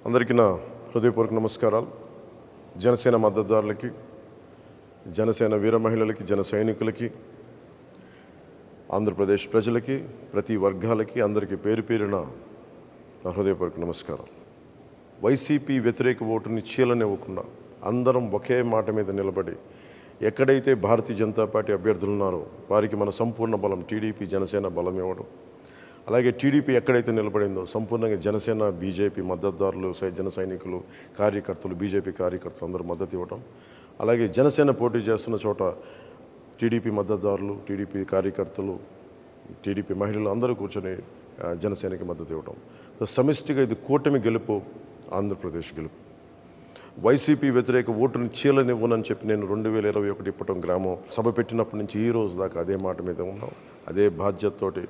అందరికీ నా హృదయపూర్వక నమస్కారాలు. జనసేన మద్దతుదారులకి, జనసేన వీర మహిళలకి, జన సైనికులకి, ఆంధ్రప్రదేశ్ ప్రజలకి, ప్రతి వర్గాలకి అందరికీ పేరు పేరున నా హృదయపూర్వక నమస్కారాలు. వైసీపీ వ్యతిరేక ఓటుని చీలనివ్వకుండా అందరం ఒకే మాట మీద నిలబడి ఎక్కడైతే భారతీయ జనతా పార్టీ అభ్యర్థులు ఉన్నారో వారికి మన సంపూర్ణ బలం టీడీపీ జనసేన బలం ఇవ్వడం, అలాగే టీడీపీ ఎక్కడైతే నిలబడిందో సంపూర్ణంగా జనసేన బీజేపీ మద్దతుదారులు, జన సైనికులు, కార్యకర్తలు, బీజేపీ కార్యకర్తలు అందరూ మద్దతు ఇవ్వడం, అలాగే జనసేన పోటీ చేస్తున్న చోట టీడీపీ మద్దతుదారులు, టీడీపీ కార్యకర్తలు, టీడీపీ మహిళలు అందరూ కూర్చొని జనసేనకి మద్దతు ఇవ్వడం. సమిష్టిగా ఇది కూటమి గెలుపు, ఆంధ్రప్రదేశ్ గెలుపు. వైసీపీ వ్యతిరేక ఓటుని చీలనివ్వనని చెప్పి నేను 2021 ఇప్పటం గ్రామం సభ పెట్టినప్పటి నుంచి ఈ రోజు దాకా అదే మాట మీద ఉన్నాం, అదే బాధ్యతతోటి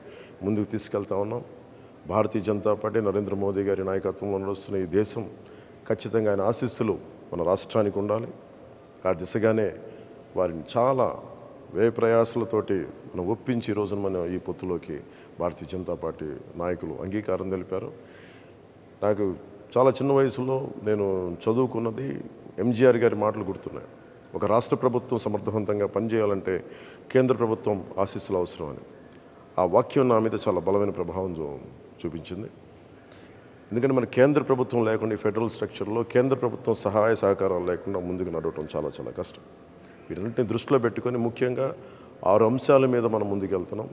ముందుకు తీసుకెళ్తా ఉన్నాం. భారతీయ జనతా పార్టీ నరేంద్ర మోదీ గారి నాయకత్వంలో నడుస్తున్న ఈ దేశం ఖచ్చితంగా ఆయన ఆశీస్సులు మన రాష్ట్రానికి ఉండాలి. ఆ దిశగానే వారిని చాలా వ్యయ ప్రయాసాలతోటి మనం ఒప్పించి ఈ రోజున మనం ఈ పొత్తులోకి భారతీయ జనతా పార్టీ నాయకులు అంగీకారం తెలిపారు. నాకు చాలా చిన్న వయసులో నేను చదువుకున్నది ఎంజీఆర్ గారి మాటలు గుర్తున్నాయి. ఒక రాష్ట్ర ప్రభుత్వం సమర్థవంతంగా పనిచేయాలంటే కేంద్ర ప్రభుత్వం ఆశీస్సులు అవసరమని. ఆ వాక్యం నా మీద చాలా బలమైన ప్రభావం చూపించింది. ఎందుకంటే మన కేంద్ర ప్రభుత్వం లేకుండా ఈ ఫెడరల్ స్ట్రక్చర్లో కేంద్ర ప్రభుత్వం సహాయ సహకారాలు లేకుండా ముందుకు నడవటం చాలా చాలా కష్టం. వీటన్నిటిని దృష్టిలో పెట్టుకొని ముఖ్యంగా 6 అంశాల మీద మనం ముందుకు వెళ్తున్నాం.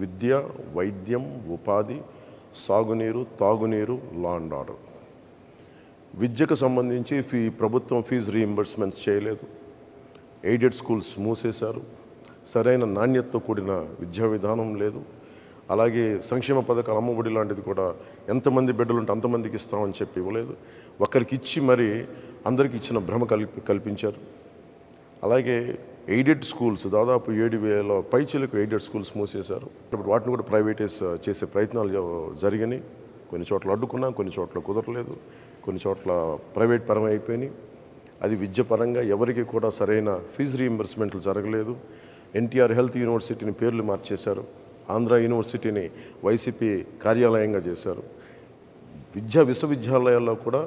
విద్య, వైద్యం, ఉపాధి, సాగునీరు, తాగునీరు, లా అండ్ ఆర్డర్. విద్యకు సంబంధించి ప్రభుత్వం ఫీజు రీయింబర్స్మెంట్స్ చేయలేదు, ఎయిడెడ్ స్కూల్స్ మూసేశారు, సరైన నాణ్యతతో కూడిన విద్యా విధానం లేదు. అలాగే సంక్షేమ పథకాలు అమ్మఒడి లాంటిది కూడా ఎంతమంది బిడ్డలు ఉంటే అంతమందికి ఇస్తామని చెప్పి ఇవ్వలేదు. ఒకరికి ఇచ్చి మరి అందరికి ఇచ్చిన భ్రమ కల్పించారు. అలాగే ఎయిడెడ్ స్కూల్స్ దాదాపు 7,000 పైచీలకు ఎయిడెడ్ స్కూల్స్ మూసేశారు. ఇప్పుడు వాటిని కూడా ప్రైవేటైజ్ చేసే ప్రయత్నాలు జరిగినాయి. కొన్ని చోట్ల అడ్డుకున్నాం, కొన్ని చోట్ల కుదరలేదు, కొన్ని చోట్ల ప్రైవేట్ పరం అయిపోయినాయి. అది విద్య పరంగా ఎవరికి కూడా సరైన ఫీజు రీయింబర్స్మెంట్లు జరగలేదు. ఎన్టీఆర్ హెల్త్ యూనివర్సిటీని పేర్లు మార్చేశారు, ఆంధ్ర యూనివర్సిటీని వైసీపీ కార్యాలయంగా చేశారు. విశ్వవిద్యాలయాల్లో కూడా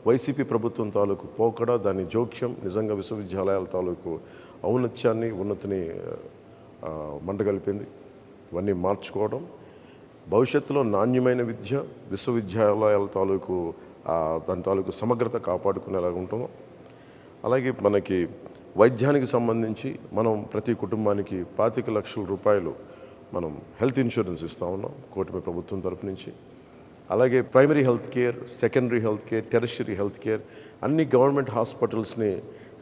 వైసీపీ ప్రభుత్వం తాలూకు పోకడ, దాని జోక్యం నిజంగా విశ్వవిద్యాలయాల తాలూకు ఔన్నత్యాన్ని, ఉన్నతిని మంటగలిపింది. ఇవన్నీ మార్చుకోవడం, భవిష్యత్తులో నాణ్యమైన విద్య, విశ్వవిద్యాలయాల తాలూకు దాని తాలూకు సమగ్రత కాపాడుకునేలాగా ఉంటాము. అలాగే మనకి వైద్యానికి సంబంధించి మనం ప్రతి కుటుంబానికి 25 లక్షల రూపాయలు మనం హెల్త్ ఇన్సూరెన్స్ ఇస్తూ ఉన్నాం కూటమి ప్రభుత్వం తరపు నుంచి. అలాగే primary health care, secondary health care, tertiary health care అన్ని గవర్నమెంట్ హాస్పిటల్స్ని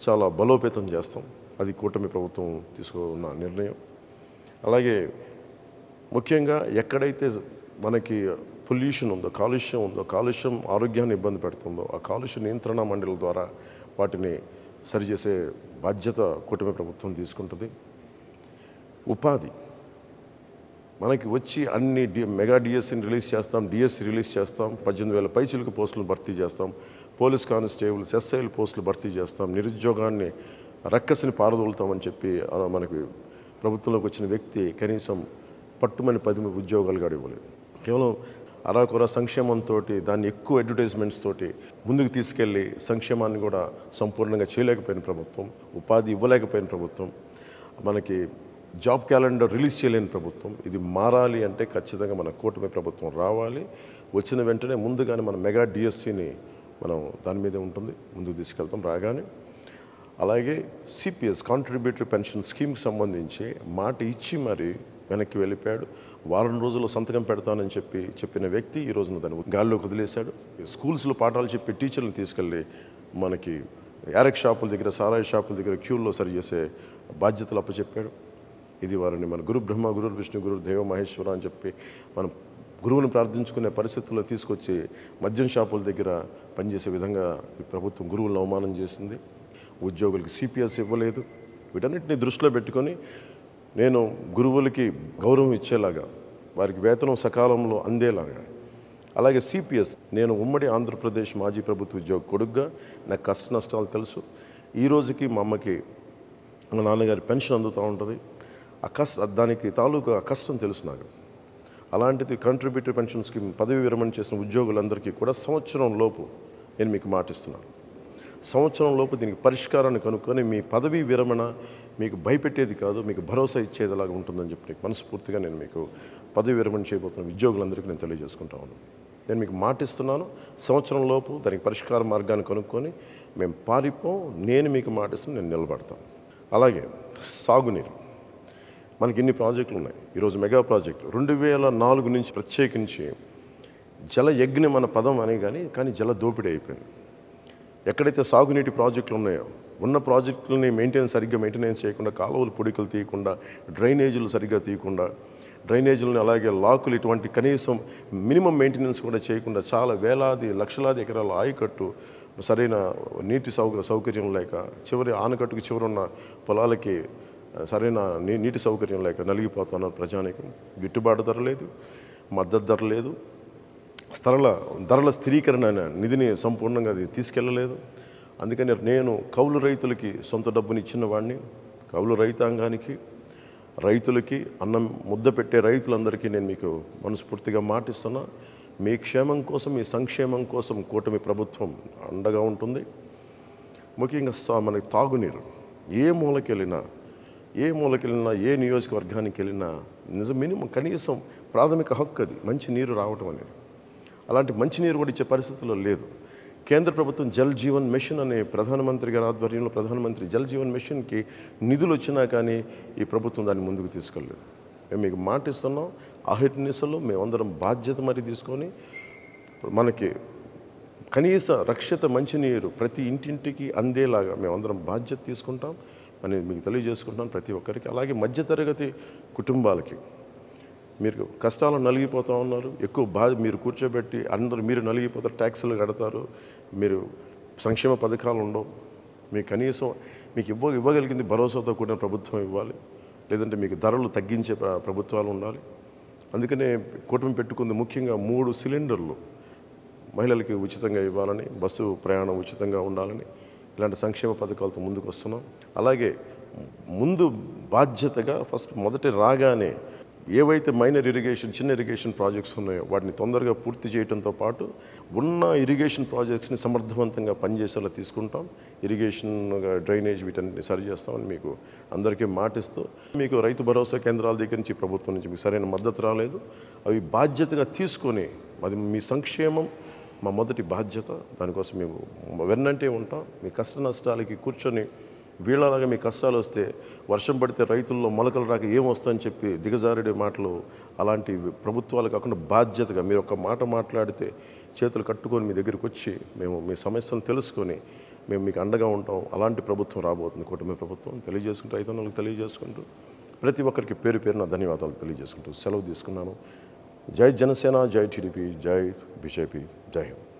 చాలా బలోపేతం చేస్తాం. అది కూటమి ప్రభుత్వం తీసుకున్న నిర్ణయం. అలాగే ముఖ్యంగా ఎక్కడైతే మనకి పొల్యూషన్ ఉందో, కాలుష్యం ఉందో, కాలుష్యం ఆరోగ్యాన్ని ఇబ్బంది పెడుతుందో ఆ కాలుష్య నియంత్రణ మండలి ద్వారా వాటిని సరిచేసే బాధ్యత కూటమి ప్రభుత్వం తీసుకుంటుంది. ఉపాధి మనకి వచ్చి అన్ని మెగా డిఎస్సిని రిలీజ్ చేస్తాం, డిఎస్సి రిలీజ్ చేస్తాం, 18,000 పైచిలకు పోస్టులు భర్తీ చేస్తాం, పోలీస్ కానిస్టేబుల్స్, ఎస్ఐల పోస్టులు భర్తీ చేస్తాం, నిరుద్యోగాన్ని రక్కసిని పారదోలుతామని చెప్పి మనకి ప్రభుత్వంలోకి వచ్చిన వ్యక్తి కనీసం పట్టుమని 10 ఉద్యోగాలు కూడా ఇవ్వలేదు. కేవలం అరాకొర సంక్షేమంతో దాన్ని ఎక్కువ అడ్వర్టైజ్మెంట్స్ తోటి ముందుకు తీసుకెళ్ళి సంక్షేమాన్ని కూడా సంపూర్ణంగా చేయలేకపోయిన ప్రభుత్వం, ఉపాధి ఇవ్వలేకపోయిన ప్రభుత్వం, మనకి జాబ్ క్యాలెండర్ రిలీజ్ చేయలేని ప్రభుత్వం. ఇది మారాలి అంటే ఖచ్చితంగా మన కూటమి ప్రభుత్వం రావాలి. వచ్చిన వెంటనే ముందుగానే మన మెగా డిఎస్సిని మనం దాని మీదే ఉంటుంది, ముందుకు తీసుకెళ్తాం రాగానే. అలాగే సిపిఎస్ కాంట్రిబ్యూటరీ పెన్షన్ స్కీమ్కి సంబంధించి మాట ఇచ్చి మరి వెనక్కి వెళ్ళిపోయాడు. వారం రోజుల్లో సంతకం పెడతానని చెప్పిన వ్యక్తి ఈ రోజున దాన్ని గాల్లోకి వదిలేశాడు. స్కూల్స్లో పాఠాలు చెప్పి టీచర్లను తీసుకెళ్ళి మనకి యారెక్ షాపుల దగ్గర, సారాయి షాపుల దగ్గర క్యూల్లో సరిచేసే బాధ్యతలు అప్పచెప్పాడు. ఇది వారిని మన గురు బ్రహ్మ, గురు విష్ణు, గురు దేవ మహేశ్వర అని చెప్పి మనం గురువుని ప్రార్థించుకునే పరిస్థితుల్లో తీసుకొచ్చి మద్యం షాపుల దగ్గర పనిచేసే విధంగా ఈ ప్రభుత్వం గురువులను అవమానం చేసింది. ఉద్యోగులకి సిపిఎస్ ఇవ్వలేదు. వీటన్నిటిని దృష్టిలో పెట్టుకొని నేను గురువులకి గౌరవం ఇచ్చేలాగా, వారికి వేతనం సకాలంలో అందేలాగా, అలాగే సిపిఎస్ నేను ఉమ్మడి ఆంధ్రప్రదేశ్ మాజీ ప్రభుత్వ ఉద్యోగ కొడుకుగా నాకు కష్ట నష్టాలు తెలుసు. ఈ రోజుకి మా అమ్మకి మా నాన్నగారి పెన్షన్ అందుతూ ఉంటుంది. దానికి తాలూకు ఆ కష్టం తెలుసు నాకు. అలాంటిది కంట్రిబ్యూటరీ పెన్షన్ స్కీమ్ పదవి విరమణ చేసిన ఉద్యోగులందరికీ కూడా సంవత్సరం లోపు నేను మీకు మాటిస్తున్నాను. సంవత్సరం లోపు దీనికి పరిష్కారాన్ని కనుక్కొని మీ పదవీ విరమణ మీకు భయపెట్టేది కాదు, మీకు భరోసా ఇచ్చేదిలాగా ఉంటుందని చెప్పి మనస్ఫూర్తిగా నేను మీకు పదవీ విరమణ చేయబోతున్న ఉద్యోగులందరికీ నేను తెలియజేసుకుంటా ఉన్నాను. నేను మీకు మాటిస్తున్నాను, సంవత్సరం లోపు దానికి పరిష్కార మార్గాన్ని కనుక్కొని మేము పారిపోం. నేను మీకు మాటిస్తున్నాను, నేను నిలబడతాను. అలాగే సాగునీరు, మనకి ఇన్ని ప్రాజెక్టులు ఉన్నాయి. ఈరోజు మెగా ప్రాజెక్టు 2004 నుంచి ప్రత్యేకించి జల యజ్ఞం మన పదం అని కానీ జల దోపిడీ అయిపోయింది. ఎక్కడైతే సాగునీటి ప్రాజెక్టులు ఉన్నాయో ఉన్న ప్రాజెక్టులని సరిగ్గా మెయింటెనెన్స్ చేయకుండా, కాలువలు పొడికలు తీయకుండా, డ్రైనేజీలు సరిగ్గా తీయకుండా, డ్రైనేజీలను అలాగే లాకులు ఇటువంటి కనీసం మినిమం మెయింటెనెన్స్ కూడా చేయకుండా చాలా వేలాది లక్షలాది ఎకరాల ఆయకట్టు సరైన నీటి సౌకర్యం లేక, చివరి ఆనకట్టుకు చివరున్న పొలాలకి సరైన నీటి సౌకర్యం లేక నలిగిపోతున్నారు ప్రజానీకం. గిట్టుబాటు ధర లేదు, మద్దతు ధర లేదు, ధరల స్థిరీకరణ నిధిని సంపూర్ణంగా అది తీసుకెళ్ళలేదు. అందుకని నేను కౌలు రైతులకి సొంత డబ్బుని ఇచ్చిన వాడిని, కౌలు రైతాంగానికి, రైతులకి, అన్నం ముద్ద పెట్టే రైతులందరికీ నేను మీకు మనస్ఫూర్తిగా మాటిస్తున్నా. మీ క్షేమం కోసం, మీ సంక్షేమం కోసం కూటమి ప్రభుత్వం అండగా ఉంటుంది. ముఖ్యంగా మనకి తాగునీరు ఏ మూలకెళ్ళినా, ఏ నియోజకవర్గానికి వెళ్ళినా మినిమం కనీసం ప్రాథమిక హక్కు అది, మంచి నీరు రావటం అనేది. అలాంటి మంచినీరు కూడా ఇచ్చే పరిస్థితుల్లో లేదు. కేంద్ర ప్రభుత్వం జల్ జీవన్ మిషన్ అనే ప్రధానమంత్రి గారి ఆధ్వర్యంలో ప్రధానమంత్రి జల్ జీవన్ మిషన్కి నిధులు వచ్చినా కానీ ఈ ప్రభుత్వం దాన్ని ముందుకు తీసుకెళ్ళలేదు. మేము మీకు మాటిస్తున్నాం, అహిర్నిశలు మేమందరం బాధ్యత మరి తీసుకొని మనకి కనీస రక్షిత మంచినీరు ప్రతి ఇంటింటికి అందేలాగా మేమందరం బాధ్యత తీసుకుంటాం అని మీకు తెలియజేసుకుంటాం ప్రతి ఒక్కరికి. అలాగే మధ్యతరగతి కుటుంబాలకి మీరు కష్టాలు నలిగిపోతూ ఉన్నారు, ఎక్కువ మీరు కూర్చోబెట్టి మీరు నలిగిపోతారు, ట్యాక్సులు కడతారు, మీరు సంక్షేమ పథకాలు ఉండవు, మీకు కనీసం మీకు ఇవ్వగలిగింది భరోసాతో కూడిన ప్రభుత్వం ఇవ్వాలి, లేదంటే మీకు ధరలు తగ్గించే ప్రభుత్వాలు ఉండాలి. అందుకనే కూటమి పెట్టుకుంది ముఖ్యంగా 3 సిలిండర్లు మహిళలకి ఉచితంగా ఇవ్వాలని, బస్సు ప్రయాణం ఉచితంగా ఉండాలని, ఇలాంటి సంక్షేమ పథకాలతో ముందుకు వస్తున్నాం. అలాగే ముందు బాధ్యతగా మొదటి రాగానే ఏవైతే మైనర్ ఇరిగేషన్, చిన్న ఇరిగేషన్ ప్రాజెక్ట్స్ ఉన్నాయో వాటిని తొందరగా పూర్తి చేయడంతో పాటు ఉన్న ఇరిగేషన్ ప్రాజెక్ట్స్ని సమర్థవంతంగా పనిచేసేలా తీసుకుంటాం. ఇరిగేషన్, డ్రైనేజ్ వీటన్నిటిని సరి చేస్తామని మీకు అందరికీ మాటిస్తూ, మీకు రైతు భరోసా కేంద్రాల దగ్గర నుంచి ప్రభుత్వం నుంచి మీకు సరైన మద్దతు రాలేదు, అవి బాధ్యతగా తీసుకొని అది మీ సంక్షేమం మా మొదటి బాధ్యత. దానికోసం మేము వెన్నంటే ఉంటాం. మీ కష్ట నష్టాలకి కూర్చొని వీళ్ళలాగా మీ కష్టాలు వస్తే వర్షం పడితే రైతుల్లో మొలకలు రాక ఏమొస్తుందని చెప్పి దిగజారుడే మాటలు అలాంటి ప్రభుత్వాలు కాకుండా బాధ్యతగా మీరు ఒక మాట మాట్లాడితే చేతులు కట్టుకొని మీ దగ్గరికి వచ్చి మేము మీ సమస్యను తెలుసుకొని మేము మీకు అండగా ఉంటాం. అలాంటి ప్రభుత్వం రాబోతుంది కూటమి ప్రభుత్వం. తెలియజేసుకుంటూ రైతన్నలకు తెలియజేసుకుంటూ ప్రతి ఒక్కరికి పేరు పేరున ధన్యవాదాలు తెలియజేసుకుంటూ సెలవు తీసుకున్నాను. జై జనసేన, జై టీడీపీ, జై బీజేపీ, జై హింద్.